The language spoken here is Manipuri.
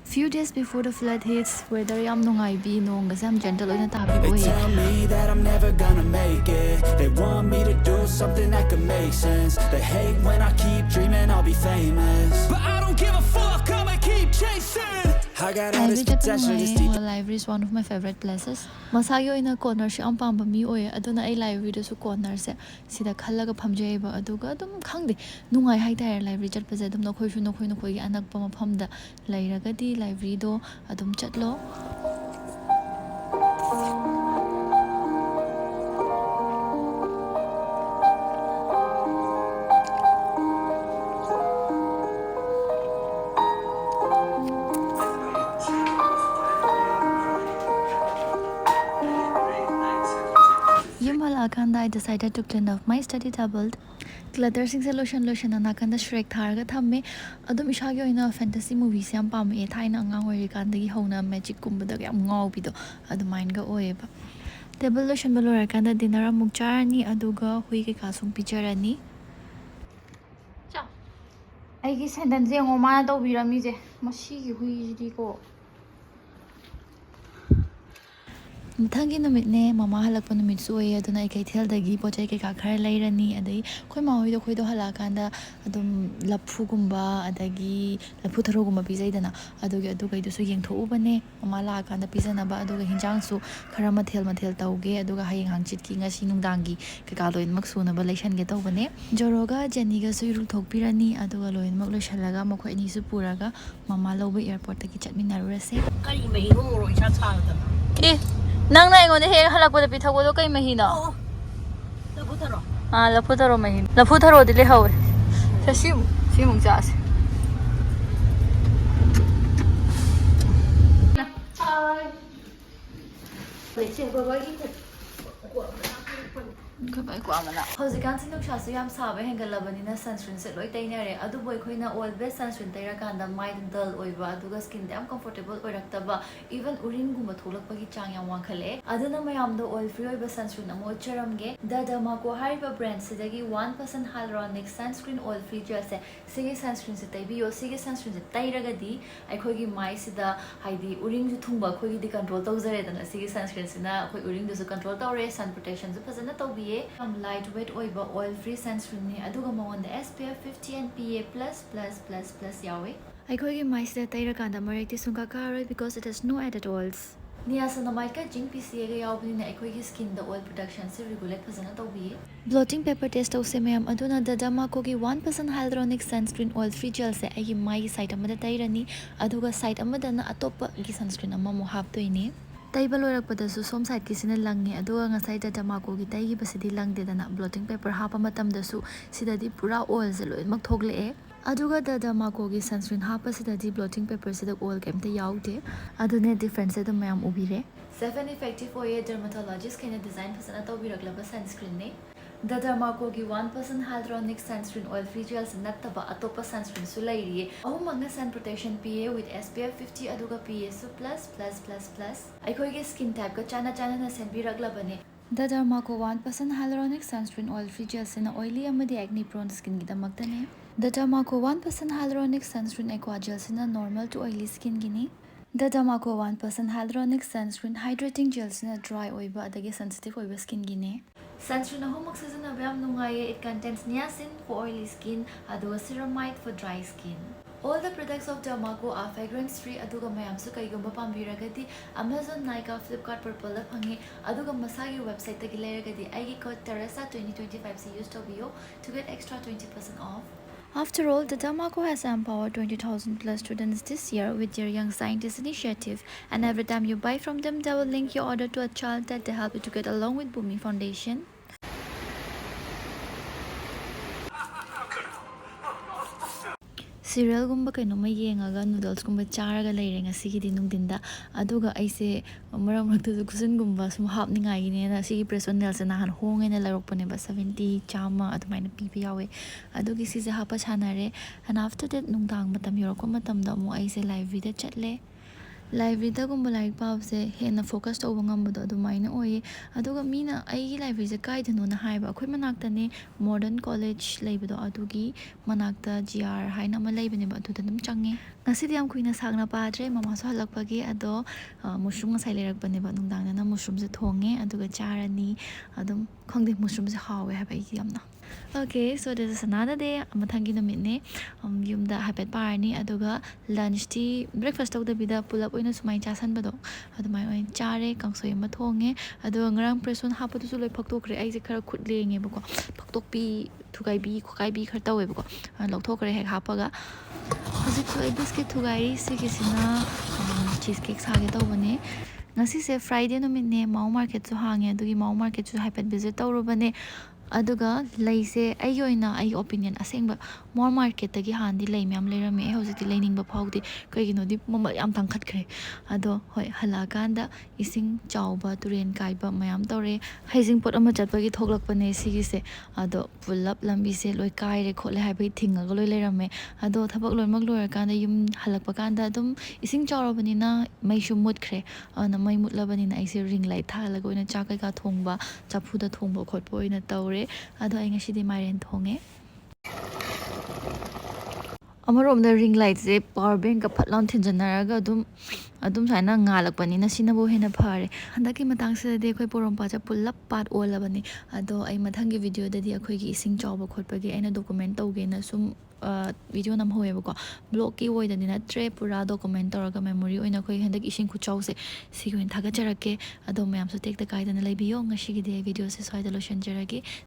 Few days before the flood hits, weather yam nungaibi nong kasi am gentle oina tabi They boy. tell me that I'm never gonna make it. They want me to do something that could make sense. They hate when I keep dreaming I'll be famous, but I don't give a fuck, I'ma keep chasing. I got all this potential, this deep. Library is one of my favorite places. Masagi oina corner si am pamba mi oy aduna ai library da su corner se sida khalaga phamjai ba aduga adum khangde nungai hai tare library chat paje adum nokhoi su nokhoi gi anak pa mafam da lairaga di library do adum chatlo. I decided to clean up my study table. Clutter sing lotion anakanda shrek tharga thamme adum ishagi oina fantasy movies yam pam e thaina angang oi kandagi hona magic kumbada yam ngau bido adumain ga oeba table lotion balora kanda dinner amuk charani aduga hui ke kasung picharani cha ai gi sendan je ngoma do birami je masi gi hui ji ko Mathangi numitne mama halakpa numit su oye aduna ikai theldagi pochai ke ka khara lairani adai khoi ma hoi do halakanda adum laphu gumba adagi laphu tharo gumba pijaidana adugi adugai du su yengtho ubane mama la kanda pijana ba aduga hinjang su khara mathel tauge aduga hayeng hangchit ki ngasi nungdangi ke ka loin mak su na ba leishan ge tawbane joroga jeni ga su ru thok pirani aduga loin mak loishalaga makhoi ni su puraga mama loba airport ta ki chatminarurase kai mai ho ro cha cha da Nang na ingon he halakpo da pithago do kai mahina laputharo laputharo mahin laputharo dile hawe sa simung cha se ai le che ba ba gi Goodbye, Guamana. Hosigan Sinuk Shasu Yam Sabe Hengalabani sunscreen set Loy Tainare, Adu Boy Quina all best sunscreen Terakanda, mild dull oiva, Duga skin damn comfortable or Raktaba, even Urin Gumatulak Pagi Chang and Wankale, Adana Mayam the oil free over sunscreen, a mocharamge, the Derma Co Hariba brand Sidagi 1% hyaluronic sunscreen oil free gel se, Sigi sunscreen Sitabi or Sigi sunscreen Tairagadi, I kogi my sida, Heidi Uring Tumba, Kogi the control Tozare than a Sigi sunscreen Sina, Uring the control Tore, sun protection, the Pazana lightweight oil-free sunscreen ni aduga mawanda SPF 50 and PA++++ yawe aikogi maisda tairakanda marekti sunga karoi because it has no added oils niasanamide ka jing PCA ga yawbani na aikogi skin da oil production se regulate phazana tawbi blotting paper test tawse mayam aduna da Derma Co gi 1% hyaluronic sunscreen oil free gel se agi mai site amada tairani aduga site amada na atopa gi sunscreen amma mo haptoini Table or padasu some side kisin a langi, a doing a side at Jamako, Gitai Basidi lang did an blotting paper, hapamatam the su, sida di pura oils, Maktogle. Aduga da Derma Co gi sunscreen hapa sida di blotting paper sida oil came to yaute, Adune difference at the mayam ubire. 7 effective for a dermatologist can design Pasanato Viragla sunscreen. The Derma Co gi 1% hyaluronic sunscreen oil free gels nattaba atopa sunscreen sulairi ahumagna sun protection PA with SPF 50 aduga PA su plus aikoige skin type ka chana na senbiraglabane The Derma Co 1% hyaluronic sunscreen oil free gels in oily amadi acne prone skin gidamakdane The Derma Co 1% hyaluronic sunscreen aqua gels in normal to oily skin gini The Derma Co 1% hyaluronic sunscreen hydrating gels in dry oiba adagi sensitive oiba skin gini Sunscreen na humok sasanabam nungaye it contains niacin for oily skin, aduga ceramide for dry skin. All the products of Derma Co are fragrance free aduga mayam su kaigumba pambiragadi Amazon, Nykaa, Flipkart, Purple la phange aduga masagi website tagi lairagadi aigi code Teresa 2025 se use tobiyo to get extra 20% off. After all, the Derma Co has empowered 20,000 plus students this year with their Young Scientist initiative, and every time you buy from them, they will link your order to a child that they help you to get along with Bhumi Foundation. Cereal gumba kainoma yengaga noodles gumba charaga leire ngasi di nungdinda aduga aise maram rakta kusin gumba sum hapningai gine na sigi press on nails na han honge na larokpone ba 70 chama adumaina pipi yawe adugi sise hapa chanare and after that nungdang matam yoroko matam da mo aise live video chatle ꯂꯥꯏꯕ꯭ꯔꯦꯔꯤꯗꯒꯨꯝꯕ ꯂꯥꯏꯔꯤꯛ ꯄꯥꯕꯁꯦ ꯍꯦꯟꯅ ꯐꯣꯀꯁ ꯇꯧꯕ ꯉꯝꯕꯗꯣ ꯑꯗꯨꯃꯥꯏꯅ ꯑꯣꯏꯌꯦ ꯑꯗꯨꯒ ꯃꯤꯅ ꯑꯩꯒꯤ ꯂꯥꯏꯕ꯭ꯔꯦꯔꯤꯁꯦ ꯀꯥꯏꯗꯅꯣꯅ ꯍꯥꯏꯕ ꯑꯩꯈꯣꯏ ꯃꯅꯥꯛꯇꯅꯦ ꯃꯣꯗꯔꯟ ꯀꯣꯂꯦꯖ ꯂꯩꯕꯗꯣ ꯑꯗꯨꯒꯤ ꯃꯅꯥꯛꯇ GR ꯍꯥꯏꯅ ꯑꯃ ꯂꯩꯕꯅꯦꯕ ꯑꯗꯨꯗ ꯑꯗꯨꯝ ꯆꯪꯉꯦ ꯉꯁꯤꯗꯤ ꯌꯥꯝ ꯀꯨꯏꯅ ꯁꯥꯡꯅ ꯄꯥꯗ꯭ꯔꯦ ꯃꯃꯥꯁꯨ ꯍꯜꯂꯛꯄꯒꯤ ꯑꯗꯣ ꯃꯨꯁꯔꯨꯝ ꯉꯁꯥꯏ ꯂꯩꯔꯛꯄꯅꯦꯕ ꯅꯨꯡꯗꯥꯡꯗꯅ ꯃꯨꯁꯔꯨꯝꯁꯦ ꯊꯣꯡꯉꯦ ꯑꯗꯨꯒ ꯆꯥꯔꯅꯤ ꯑꯗꯨꯝ ꯈꯪꯗꯦ ꯃꯨꯁꯔꯨꯝꯁꯦ ꯍꯥꯎꯋꯦ ꯍꯥꯏꯕ ꯑꯩꯒꯤ ꯌꯥꯝꯅ okay so this is another day ꯃꯊꯪꯒꯤ ꯅꯨꯃꯤꯠꯅꯦ ꯌꯨꯝꯗ ꯍꯥꯏꯐꯦꯠ ꯄꯥꯔꯅꯤ ꯑꯗꯨꯒ ꯂꯟꯁꯇꯤ ꯕ꯭ꯔꯦꯛꯐꯥꯁ ꯇꯧꯗꯕꯤꯗ ꯄꯨꯂꯞ ꯑꯣꯏꯅ ꯁꯨꯃꯥꯏꯅ ꯆꯥꯁꯟꯕꯗꯣ ꯑꯗꯨꯃꯥꯏꯅ ꯑꯣꯏꯅ ꯆꯥꯔꯦ ꯀꯥꯡꯁꯣꯏ ꯑꯃ ꯊꯣꯡꯉꯦ ꯑꯗꯨꯒ ꯉꯔꯥꯡ ꯄ꯭ꯔꯦꯁꯣꯟ ꯍꯥꯞꯄꯗꯨꯁꯨ ꯂꯣꯏ ꯐꯛꯇꯣꯛꯈ꯭ꯔꯦ ꯑꯩꯁꯦ ꯈꯔ ꯈꯨꯠ ꯂꯦꯡꯉꯦꯕꯀꯣ ꯐꯛꯇꯣꯛꯄꯤ ꯊꯨꯒꯥꯏꯕꯤ ꯈꯣꯠꯀꯥꯏꯕꯤ ꯈꯔ ꯇꯧꯋꯦꯕꯀꯣ ꯂꯧꯊꯣꯛꯈ꯭ꯔꯦ ꯍꯦꯛ ꯍꯥꯞꯄꯒ ꯍꯧꯖꯤꯛꯁꯨ ꯑꯩ ꯕꯤꯁꯀꯤꯠ ꯊꯨꯒꯥꯏꯔꯤ ꯁꯤꯒꯤꯁꯤꯅ ꯆꯤꯁ ꯀꯦꯛ ꯁꯥꯒꯦ ꯇꯧꯕꯅꯦ ꯉꯁꯤꯁꯦ ꯐ꯭ꯔꯥꯏꯗꯦ ꯅꯨꯃꯤꯠꯅꯦ ꯃꯥꯎ ꯃꯥꯔꯀꯦꯠꯁꯨ ꯍꯥꯡꯉꯦ ꯑꯗꯨꯒꯤ ꯃꯥꯎ ꯃꯥꯔꯀꯦꯠꯁꯨ ꯍꯥꯏꯐꯦꯠ ꯚꯤꯖꯤꯠ ꯇꯧꯔꯨꯕꯅꯦ ꯑꯗꯨꯒ ꯂꯩꯁꯦ ꯑꯩꯒꯤ ꯑꯣꯏꯅ ꯑꯩꯒꯤ ꯑꯣꯄꯤꯅꯤꯌꯟ ꯑꯁꯦꯡꯕ ꯃꯣꯔ ꯃꯥꯔꯀꯦꯠꯇꯒꯤ ꯍꯥꯟꯅꯗꯤ ꯂꯩ ꯃꯌꯥꯝ ꯂꯩꯔꯝꯃꯦ ꯑꯩ ꯍꯧꯖꯤꯛꯇꯤ ꯂꯩꯅꯤꯡꯕ ꯐꯥꯎꯗꯦ ꯀꯩꯒꯤꯅꯣꯗꯤ ꯃꯃꯜ ꯌꯥꯝ ꯇꯥꯡꯈꯠꯈ꯭ꯔꯦ ꯑꯗꯣ ꯍꯣꯏ ꯍꯜꯂꯛꯑꯀꯥꯟꯗ ꯏꯁꯤꯡ ꯆꯥꯎꯕ ꯇꯨꯔꯦꯟ ꯀꯥꯏꯕ ꯃꯌꯥम ꯇꯧꯔꯦ ꯍꯩꯖꯤꯡꯄꯣꯠ ꯑꯃ ꯆꯠꯄꯒꯤ ꯊꯣꯛꯂꯛꯄꯅꯦ ꯁꯤꯒꯤꯁꯦ ꯑꯗꯣ ꯄꯨꯜꯂꯞ ꯂꯝꯕꯤꯁꯦ ꯂꯣꯏ ꯀꯥꯏꯔꯦ ꯈꯣꯠꯂꯦ ꯍꯥꯏꯕꯒꯤ ꯊꯤꯡꯉꯒ ꯂꯣꯏ ꯂꯩꯔꯝꯃꯦ ꯑꯗꯣ ꯊꯕꯛ ꯂꯣꯏꯅꯃꯛ ꯂꯣꯏꯔꯀꯥꯟꯗ ꯌꯨꯝ ꯍꯜꯂꯛꯄ ꯀꯥꯟꯗ ꯑꯗꯨꯝ ꯏꯁꯤꯡ ꯆꯥꯎꯔꯕꯅꯤꯅ ꯃꯩꯁꯨ ꯃꯨꯠꯈ꯭ꯔꯦ ꯑꯗꯨꯅ ꯃꯩ ꯃꯨꯠꯂꯕꯅꯤꯅ ꯑꯩꯁꯦ ꯔꯤꯡ ꯂꯥꯏꯠ ꯊꯥꯜꯂꯒ ꯑꯣꯏꯅ ꯆꯥꯛ ꯀꯩꯀꯥ ꯊꯣꯡꯕ ꯆꯐꯨꯗ ꯊꯣꯡꯕ ꯈꯣꯠꯄ ꯑꯣꯏꯅ ꯇꯧꯔꯦ ꯑꯗꯣ ꯑꯩ ꯉꯁꯤꯗꯤ ꯃꯥꯏꯔꯦꯟ ꯊꯣꯡꯉꯦ ꯑꯃꯔꯣꯝꯗ ꯔꯤꯡ ꯂꯥꯏꯠꯁꯦ ꯄꯋꯥꯔ ꯕꯦꯡꯀ ꯐꯠ ꯂꯥꯎꯅ ꯊꯤꯟꯖꯟꯅꯔꯒ ꯑꯗꯨꯝ ꯁꯨꯃꯥꯏꯅ ꯉꯥꯜꯂꯛꯄꯅꯤꯅ ꯁꯤꯅꯕꯨ ꯍꯦꯟꯅ ꯐꯔꯦ ꯍꯟꯗꯛꯀꯤ ꯃꯇꯥꯡꯁꯤꯗꯗꯤ ꯑꯩꯈꯣꯏ ꯄꯣꯔꯣꯝꯄꯥꯠꯁꯦ ꯄꯨꯜꯂꯞ ꯄꯥꯠ ꯑꯣꯜꯂꯕꯅꯤ ꯑꯗꯣ ꯑꯩ ꯃꯊꯪꯒꯤ ꯚꯤꯗꯤꯑꯣꯗꯗꯤ ꯑꯩꯈꯣꯏꯒꯤ ꯏꯁꯤꯡ ꯆꯥꯎꯕ ꯈꯣꯠꯄꯒꯤ ꯑꯩꯅ ꯗꯣꯀꯨꯃꯦꯟ ꯇꯧꯒꯦꯅ ꯁꯨꯝ ꯚꯤꯗꯤꯑꯣ ꯅꯝꯍꯧꯋꯦꯕꯀꯣ ꯕ꯭ꯂꯣꯛꯀꯤ ꯑꯣꯏꯅꯗꯤ ꯅꯠꯇ꯭ꯔꯦ ꯄꯨꯔꯥ ꯗꯣꯀꯨꯃꯦꯟ ꯇꯧꯔꯒ ꯃꯦꯃꯣꯔꯤ ꯑꯣꯏꯅ ꯑꯩꯈꯣꯏ ꯍꯟꯗꯛ ꯏꯁꯤꯡ ꯈꯨꯆꯥꯎꯁꯦ ꯁꯤꯒꯤ ꯑꯣꯏꯅ ꯊꯥꯒꯠꯆꯔꯛꯀꯦ ꯑꯗꯣ ꯃꯌꯥꯝꯁꯨ ꯇꯦꯛꯇ ꯀꯥꯏꯗꯅ ꯂꯩꯕꯤꯌꯣ ꯉꯁꯤꯒꯤꯗꯤ ꯑꯩ ꯚꯤꯗꯤꯑꯣꯁꯦ ꯁ꯭ꯋꯥꯏꯗ ꯂꯣꯏꯁꯤꯟꯖꯔꯒꯦ